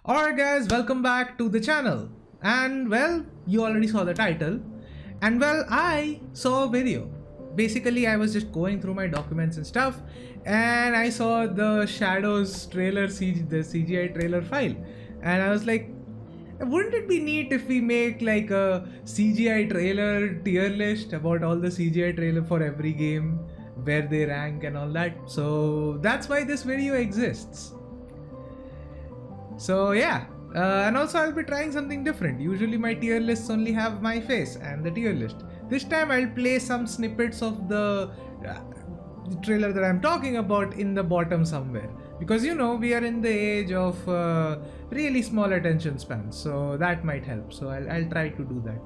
Alright guys, welcome back to the channel. And well, you already saw the title. And well, I saw a video. Basically, I was just going through my documents and stuff, and I saw the Shadows trailer, the CGI trailer file. And I was like, wouldn't it be neat if we make like a CGI trailer tier list about all the CGI trailer for every game, where they rank and all that? So that's why this video exists. So yeah, and also I'll be trying something different. Usually my tier lists only have my face and the tier list. This time I'll play some snippets of the trailer that I'm talking about in the bottom somewhere. Because you know, we are in the age of really small attention spans, so that might help. So I'll try to do that.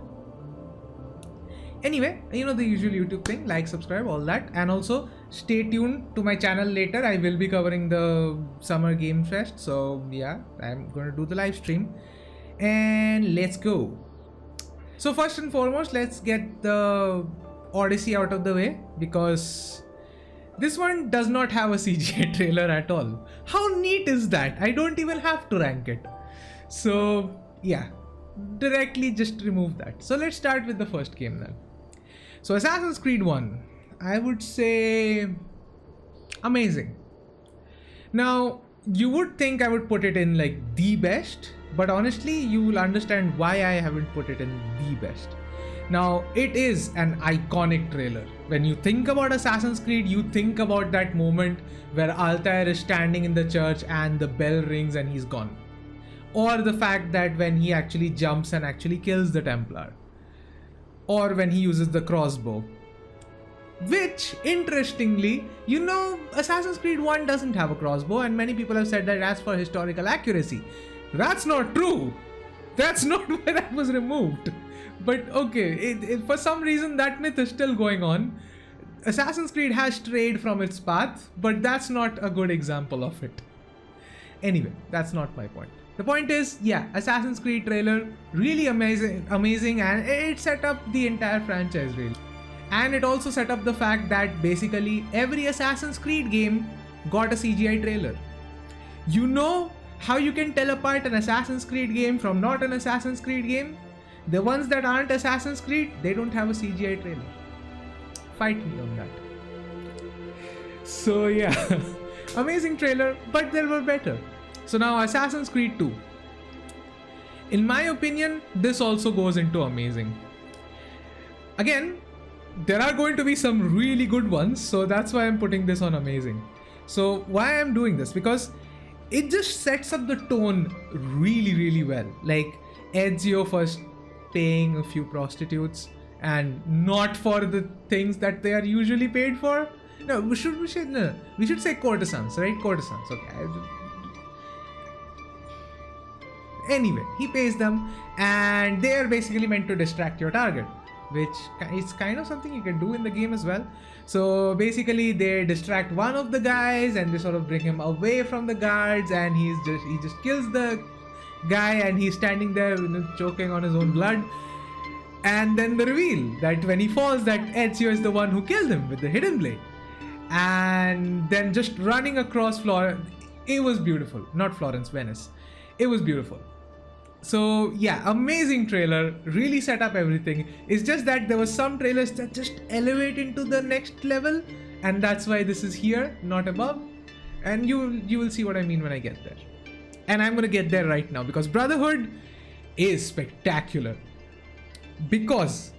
Anyway, you know the usual YouTube thing, like, subscribe, all that. And also stay tuned to my channel later. I will be covering the Summer Game Fest. So yeah, I'm going to do the live stream. And let's go. So first and foremost, let's get the Odyssey out of the way, because this one does not have a CGI trailer at all. How neat is that? I don't even have to rank it. So yeah, directly just remove that. So let's start with the first game then. So Assassin's Creed 1, I would say amazing. Now, you would think I would put it in like the best, but honestly, you will understand why I haven't put it in the best. Now, it is an iconic trailer. When you think about Assassin's Creed, you think about that moment where Altair is standing in the church and the bell rings and he's gone. Or the fact that when he actually jumps and actually kills the Templar. Or when he uses the crossbow. Which, interestingly, you know, Assassin's Creed 1 doesn't have a crossbow, and many people have said that as for historical accuracy. That's not true! That's not where that was removed. But okay, for some reason that myth is still going on. Assassin's Creed has strayed from its path, but that's not a good example of it. Anyway, that's not my point. The point is, yeah, Assassin's Creed trailer, really amazing, and it set up the entire franchise really. And it also set up the fact that basically every Assassin's Creed game got a CGI trailer. You know how you can tell apart an Assassin's Creed game from not an Assassin's Creed game? The ones that aren't Assassin's Creed, they don't have a CGI trailer. Fight me on that. So yeah, amazing trailer, but there were better. So now Assassin's Creed 2. In my opinion, this also goes into amazing. Again, there are going to be some really good ones, so that's why I'm putting this on amazing. So why I'm doing this? Because it just sets up the tone really well. Like Ezio first paying a few prostitutes, and not for the things that they are usually paid for. No, we should say courtesans, right? Courtesans, okay. Anyway, he pays them, and they are basically meant to distract your target, which is kind of something you can do in the game as well. So basically they distract one of the guys and they sort of bring him away from the guards, and he just kills the guy, and he's standing there, you know, choking on his own blood. And then the reveal that when he falls, that Ezio is the one who killed him with the hidden blade. And then just running across Florence, it was beautiful. Not Florence, Venice. It was beautiful. So yeah, amazing trailer, really set up everything. It's just that there was some trailers that just elevate into the next level, and that's why this is here, not above. And you will see what I mean when I get there. And I'm gonna get there right now, because Brotherhood is spectacular. Because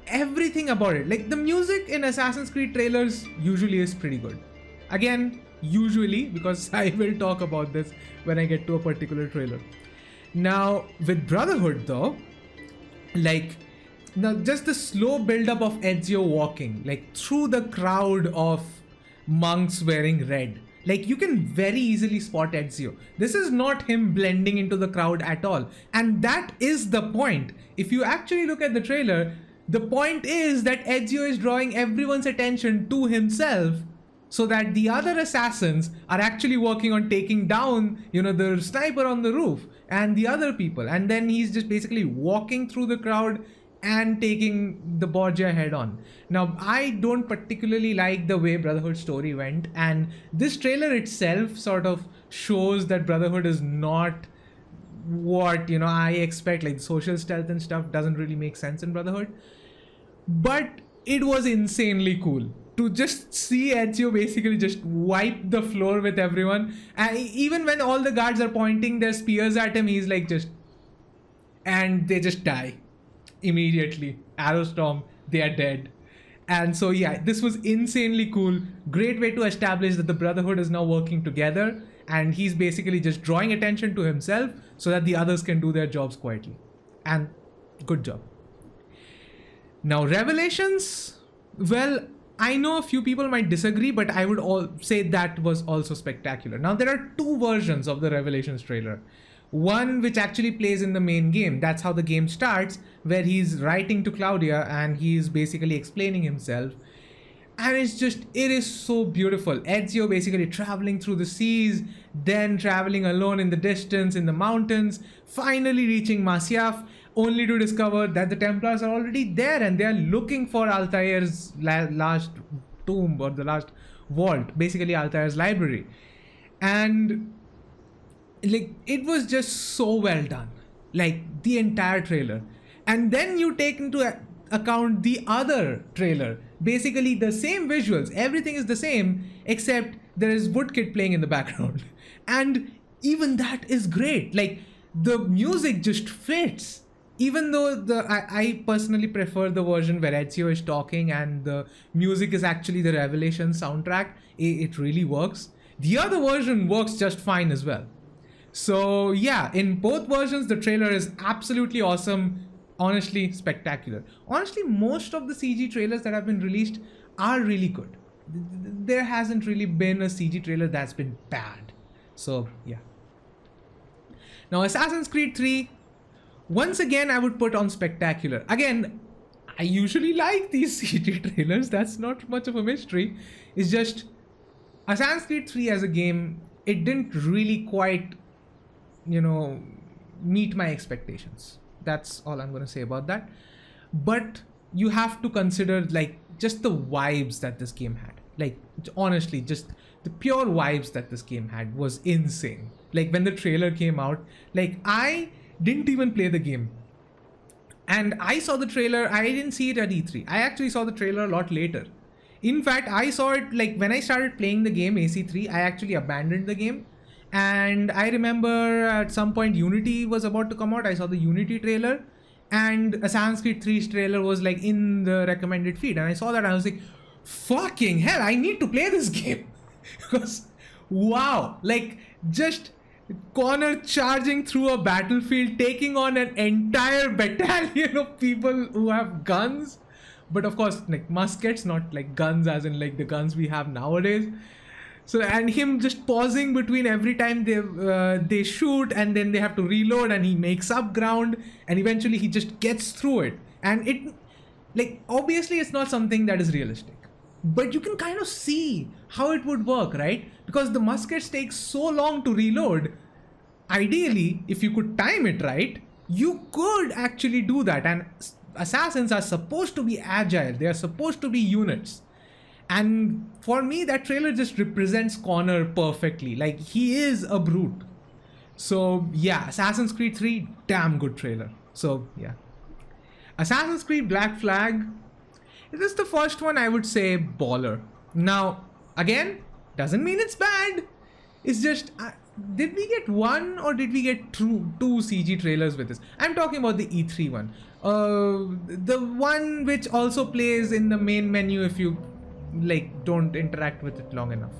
everything about it, like the music in Assassin's Creed trailers usually is pretty good. Again, usually, because I will talk about this when I get to a particular trailer. Now, with Brotherhood though, like, now just the slow build-up of Ezio walking, like through the crowd of monks wearing red. Like, you can very easily spot Ezio. This is not him blending into the crowd at all. And that is the point. If you actually look at the trailer, the point is that Ezio is drawing everyone's attention to himself, so that the other assassins are actually working on taking down, you know, the sniper on the roof and the other people. And then he's just basically walking through the crowd and taking the Borgia head on. Now, I don't particularly like the way Brotherhood story went, and this trailer itself sort of shows that Brotherhood is not what, you know, I expect. Like social stealth and stuff doesn't really make sense in Brotherhood. But it was insanely cool to just see Ezio basically just wipe the floor with everyone. And even when all the guards are pointing their spears at him, he's like just... And they just die immediately. Arrow storm, they are dead. And so yeah, this was insanely cool. Great way to establish that the Brotherhood is now working together, and he's basically just drawing attention to himself so that the others can do their jobs quietly. And good job. Now Revelations, well, I know a few people might disagree, but I would all say that was also spectacular. Now there are two versions of the Revelations trailer. One which actually plays in the main game. That's how the game starts, where he's writing to Claudia and he's basically explaining himself. And it's just, it is so beautiful. Ezio basically traveling through the seas, then traveling alone in the distance, in the mountains, finally reaching Masyaf, only to discover that the Templars are already there and they are looking for Altair's last tomb, or the last vault, basically Altair's library. And like, it was just so well done, like the entire trailer. And then you take into account the other trailer, basically the same visuals, everything is the same, except there is Woodkid playing in the background. And even that is great. Like, the music just fits. Even though I personally prefer the version where Ezio is talking and the music is actually the Revelation soundtrack, it really works. The other version works just fine as well. So yeah, in both versions, the trailer is absolutely awesome. Honestly, spectacular. Honestly, most of the CG trailers that have been released are really good. There hasn't really been a CG trailer that's been bad. So yeah. Now Assassin's Creed 3, once again, I would put on spectacular. Again, I usually like these CG trailers. That's not much of a mystery. It's just Assassin's Creed 3 as a game, it didn't really quite, you know, meet my expectations. That's all I'm going to say about that. But you have to consider, like, just the vibes that this game had. Like, honestly, just the pure vibes that this game had was insane. Like, when the trailer came out, like, I didn't even play the game. And I saw the trailer, I didn't see it at E3. I actually saw the trailer a lot later. In fact, I saw it, like, when I started playing the game, AC3, I actually abandoned the game. And I remember at some point Unity was about to come out. I saw the Unity trailer, and Assassin's Creed 3's trailer was like in the recommended feed. And I saw that and I was like, fucking hell, I need to play this game. Because, wow, like, just Connor charging through a battlefield, taking on an entire battalion of people who have guns. But of course, like muskets, not like guns as in like the guns we have nowadays. So, and him just pausing between every time they shoot, and then they have to reload, and he makes up ground, and eventually he just gets through it. And it, like, obviously it's not something that is realistic, but you can kind of see how it would work, right? Because the muskets take so long to reload. Ideally, if you could time it right, you could actually do that. And assassins are supposed to be agile. They are supposed to be units. And for me, that trailer just represents Connor perfectly. Like, he is a brute. So yeah, Assassin's Creed 3, damn good trailer. So yeah. Assassin's Creed Black Flag, this is the first one I would say baller. Now, again, doesn't mean it's bad. It's just, did we get one or did we get two CG trailers with this? I'm talking about the E3 one. The one which also plays in the main menu if you like don't interact with it long enough.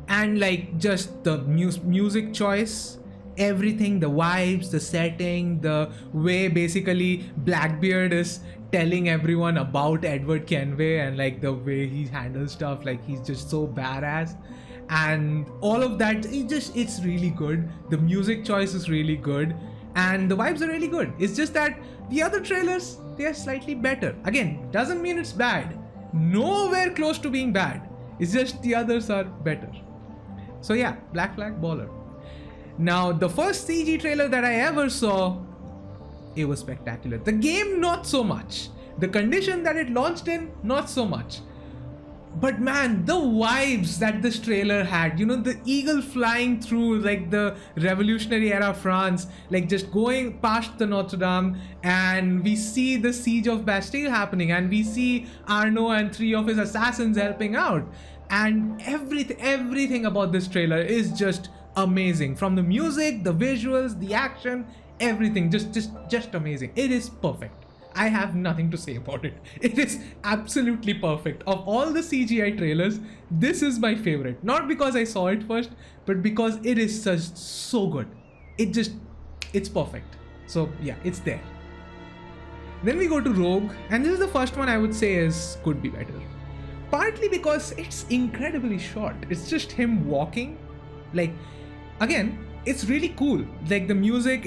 And like just the music choice, everything, the vibes, the setting, the way basically Blackbeard is telling everyone about Edward Kenway, and like the way he handles stuff, like he's just so badass. And all of that, it's really good. The music choice is really good, and the vibes are really good. It's just that the other trailers, they are slightly better. Again, doesn't mean it's bad. Nowhere close to being bad. It's just the others are better. So yeah, Black Flag baller. Now, the first CG trailer that I ever saw, it was spectacular. The game, not so much. The condition that it launched in, not so much. But man, the vibes that this trailer had, the eagle flying through like the revolutionary era France, like just going past the Notre Dame, and we see the siege of Bastille happening, and we see Arnold and 3 of his assassins helping out. And everything about this trailer is just amazing. From the music, the visuals, the action, everything, just amazing. It is perfect. I have nothing to say about it. It is absolutely perfect. Of all the CGI trailers, this is my favorite. Not because I saw it first, but because it is just so good. It's perfect. So yeah, it's there. Then we go to Rogue, and this is the first one I would say could be better. Partly because it's incredibly short. It's just him walking. Like, again, it's really cool. Like the music,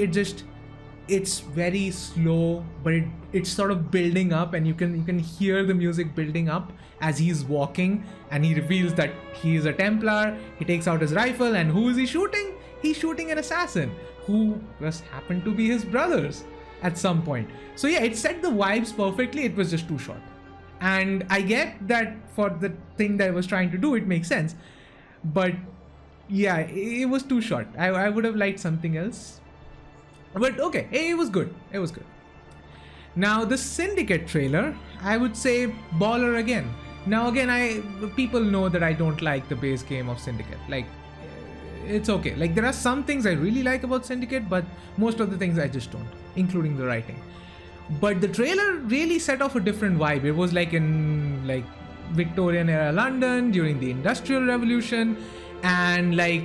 it's very slow, but it's sort of building up, and you can hear the music building up as he's walking, and he reveals that he is a Templar. He takes out his rifle, and who is he shooting? He's shooting an assassin who just happened to be his brothers at some point. So yeah, it set the vibes perfectly. It was just too short, and I get that for the thing that I was trying to do, it makes sense, but yeah, it was too short. I would have liked something else. But okay, it was good. Now the Syndicate trailer, I would say baller again. Now again, people know that I don't like the base game of Syndicate. Like, it's okay. Like, there are some things I really like about Syndicate, but most of the things I just don't, including the writing. But the trailer really set off a different vibe. It was like in like Victorian era London during the Industrial Revolution, and like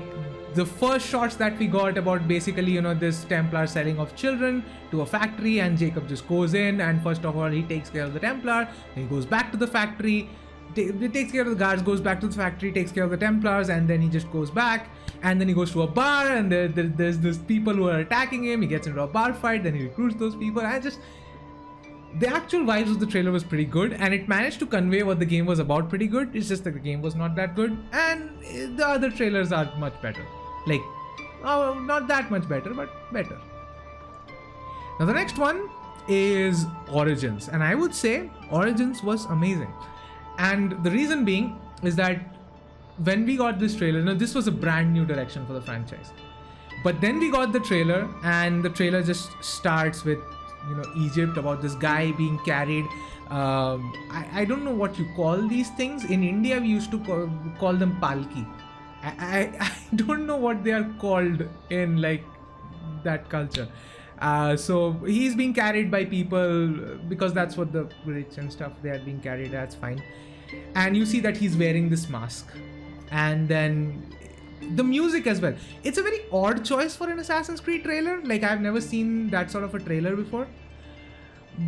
the first shots that we got about basically, this Templar selling off children to a factory, and Jacob just goes in, and first of all, he takes care of the Templar, then he goes back to the factory, takes care of the guards, goes back to the factory, takes care of the Templars, and then he just goes back, and then he goes to a bar, and there's this people who are attacking him. He gets into a bar fight, then he recruits those people, and the actual vibes of the trailer was pretty good, and it managed to convey what the game was about pretty good. It's just that the game was not that good, and the other trailers are much better. Like, not that much better, but better. Now the next one is Origins, and I would say Origins was amazing. And the reason being is that when we got this trailer, this was a brand new direction for the franchise. But then we got the trailer, and the trailer just starts with, Egypt, about this guy being carried. I don't know what you call these things. In India, we used to call them palki. I don't know what they are called in like that culture. So he's being carried by people because that's what the rich and stuff, they are being carried. That's fine. And you see that he's wearing this mask, and then the music as well. It's a very odd choice for an Assassin's Creed trailer. Like, I've never seen that sort of a trailer before,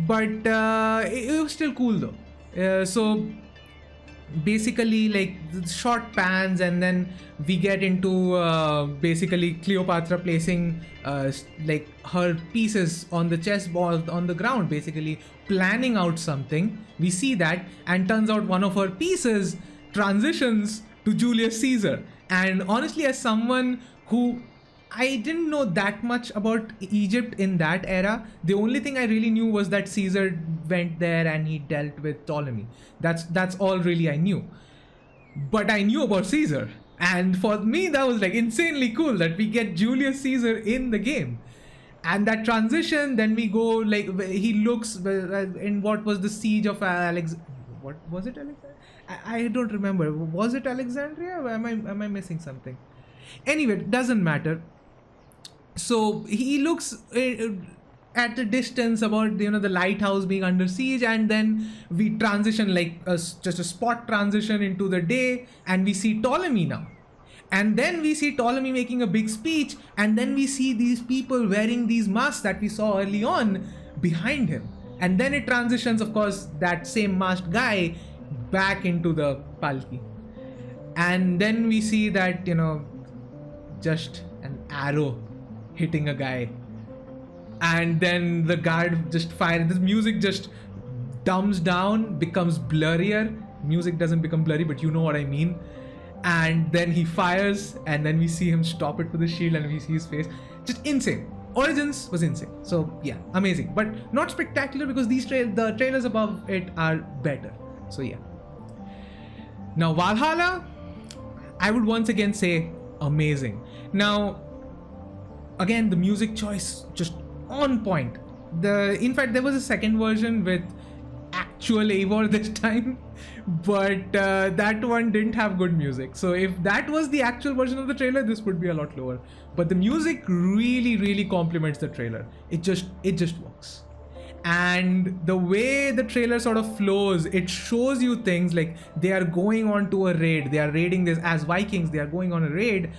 but it was still cool though. So basically, like, the short pans, and then we get into basically Cleopatra placing like her pieces on the chessboard on the ground, basically planning out something. We see that, and turns out one of her pieces transitions to Julius Caesar. And honestly, as someone who, I didn't know that much about Egypt in that era, the only thing I really knew was that Caesar went there and he dealt with Ptolemy. That's all really I knew. But I knew about Caesar, and for me that was like insanely cool that we get Julius Caesar in the game. And that transition, then we go like, he looks in what was the siege of what was it, Alexandria? I don't remember. Was it Alexandria, or am I missing something? Anyway, it doesn't matter. So he looks at a distance about the lighthouse being under siege, and then we transition like just a spot transition into the day, and we see Ptolemy now. And then we see Ptolemy making a big speech, and then we see these people wearing these masks that we saw early on behind him. And then it transitions, of course, that same masked guy back into the palki. And then we see that, just an arrow hitting a guy. And then the guard just fires. The music just dumbs down, becomes blurrier. Music doesn't become blurry, but you know what I mean. And then he fires, and then we see him stop it with the shield, and we see his face. Just insane. Origins was insane. So yeah, amazing, but not spectacular because the trailers above it are better. So yeah. Now Valhalla, I would once again say amazing. Now, again, the music choice just on point. In fact, there was a second version with actual Eivor this time, but that one didn't have good music. So if that was the actual version of the trailer, this would be a lot lower. But the music really complements the trailer. It just works. And the way the trailer sort of flows, it shows you things like they are going on to a raid. They are raiding this as Vikings. They are going on a raid.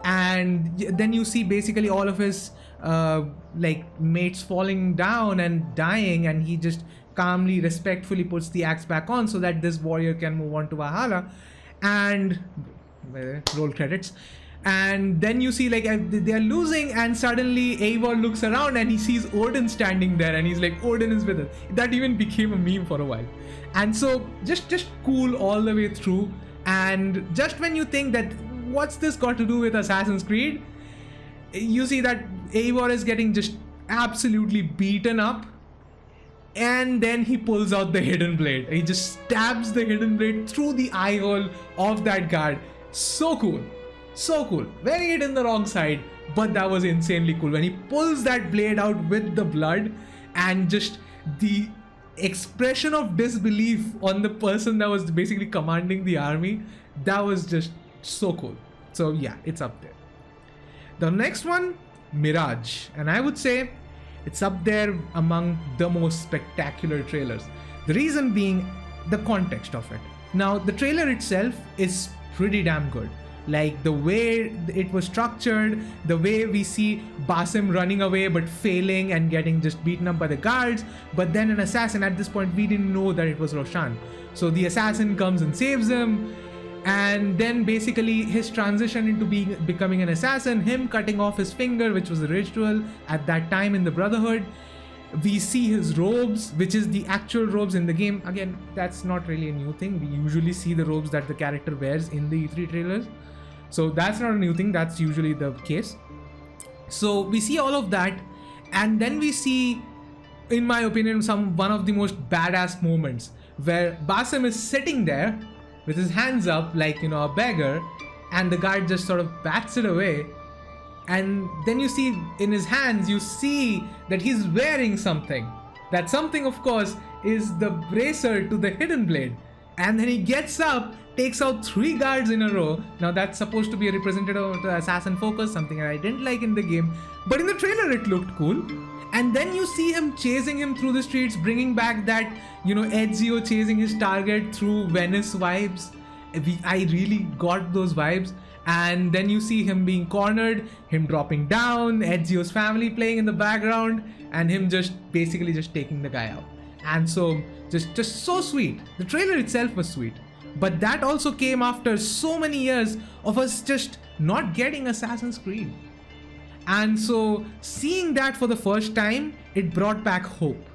And then you see basically all of his like mates falling down and dying, and he just calmly, respectfully puts the axe back on so that this warrior can move on to Valhalla. And roll credits. And then you see like they are losing, and suddenly Eivor looks around and he sees Odin standing there, and he's like, Odin is with us. That even became a meme for a while. And so just cool all the way through. And just when you think that what's this got to do with Assassin's Creed, you see that Eivor is getting just absolutely beaten up, and then he pulls out the hidden blade. He just stabs the hidden blade through the eye hole of that guard. So cool. So cool. Wearing it in the wrong side, but that was insanely cool. When he pulls that blade out with the blood, and just the expression of disbelief on the person that was basically commanding the army, that was just so cool. So yeah, it's up there. The next one, Mirage, and I would say it's up there among the most spectacular trailers. The reason being the context of it. Now, the trailer itself is pretty damn good. Like the way it was structured, the way we see Basim running away but failing and getting just beaten up by the guards, but then an assassin. At this point we didn't know that it was Roshan, so the assassin comes and saves him. And then basically his transition into becoming an assassin, him cutting off his finger, which was a ritual at that time in the Brotherhood. We see his robes, which is the actual robes in the game. Again, that's not really a new thing. We usually see the robes that the character wears in the E3 trailers. So that's not a new thing, that's usually the case. So we see all of that, and then we see, in my opinion, one of the most badass moments where Basim is sitting there with his hands up like, you know, a beggar, and the guard just sort of bats it away. And then you see in his hands, you see that he's wearing something. That something, of course, is the bracer to the hidden blade. And then he gets up, takes out 3 guards in a row. Now that's supposed to be a representative of the assassin focus, something I didn't like in the game, but in the trailer it looked cool. And then you see him chasing him through the streets, bringing back that, you know, Ezio chasing his target through Venice vibes. I really got those vibes. And then you see him being cornered, him dropping down, Ezio's family playing in the background, and him just basically just taking the guy out. And so just so sweet. The trailer itself was sweet, but that also came after so many years of us just not getting Assassin's Creed. And so seeing that for the first time, it brought back hope.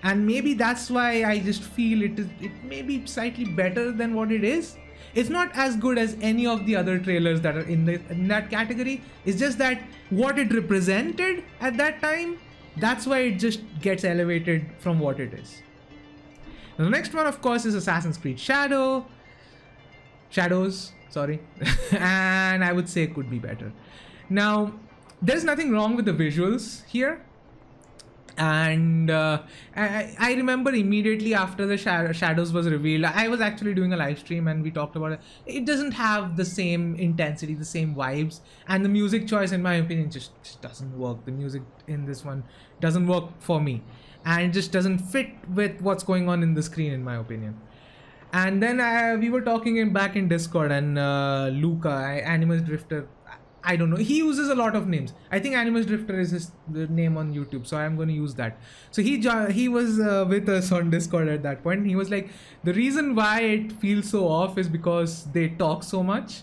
And maybe that's why I just feel it may be slightly better than what it is. It's not as good as any of the other trailers that are in that category. It's just that what it represented at that time, that's why it just gets elevated from what it is. Now, the next one, of course, is Assassin's Creed Shadows, sorry. And I would say it could be better. Now, there's nothing wrong with the visuals here. And I remember immediately after the Shadows was revealed, I was actually doing a live stream and we talked about it. It doesn't have the same intensity, the same vibes, and the music choice, in my opinion, just doesn't work. The music in this one doesn't work for me, and it just doesn't fit with what's going on in the screen, in my opinion. And then we were talking back in Discord, and Luca, Animus Drifter, I don't know, he uses a lot of names. I think Animus Drifter is his name on YouTube, so I'm going to use that. So he was with us on Discord at that point. He was like, the reason why it feels so off is because they talk so much.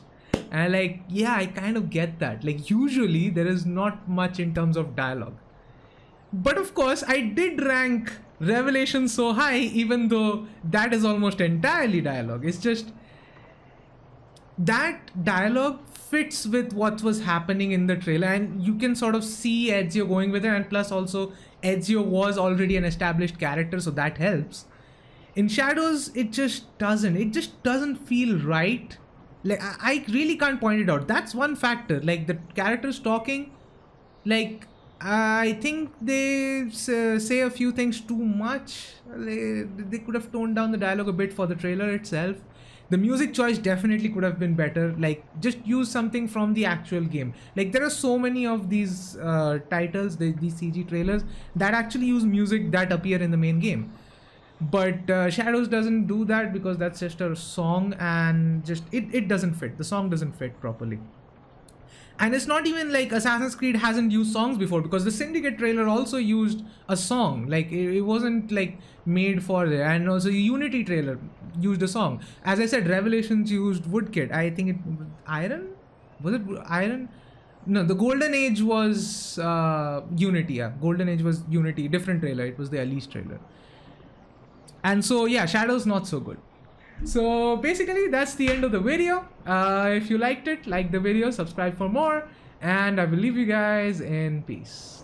And I'm like, yeah, I kind of get that. Like, usually there is not much in terms of dialogue. But of course, I did rank Revelation so high, even though that is almost entirely dialogue. It's just that dialogue fits with what was happening in the trailer, and you can sort of see Ezio going with it, and plus also Ezio was already an established character, so that helps. In Shadows, it just doesn't feel right. Like I really can't point it out. That's one factor. Like the characters talking, like I think they say a few things too much. They could have toned down the dialogue a bit for the trailer itself. The music choice definitely could have been better. Like just use something from the actual game. Like there are so many of these titles, these CG trailers that actually use music that appear in the main game. But Shadows doesn't do that because that's just a song, and just it doesn't fit. The song doesn't fit properly. And it's not even like Assassin's Creed hasn't used songs before, because the Syndicate trailer also used a song. Like it wasn't like made for it. And also Unity trailer used a song. As I said, Revelations used Woodkid. I think it Iron? Was it Iron? No, the Golden Age was Unity. Yeah, Golden Age was Unity. Different trailer. It was the Elise trailer. And so yeah, Shadows not so good. So basically that's the end of the video. If you liked it, like the video, subscribe for more, and I will leave you guys in peace.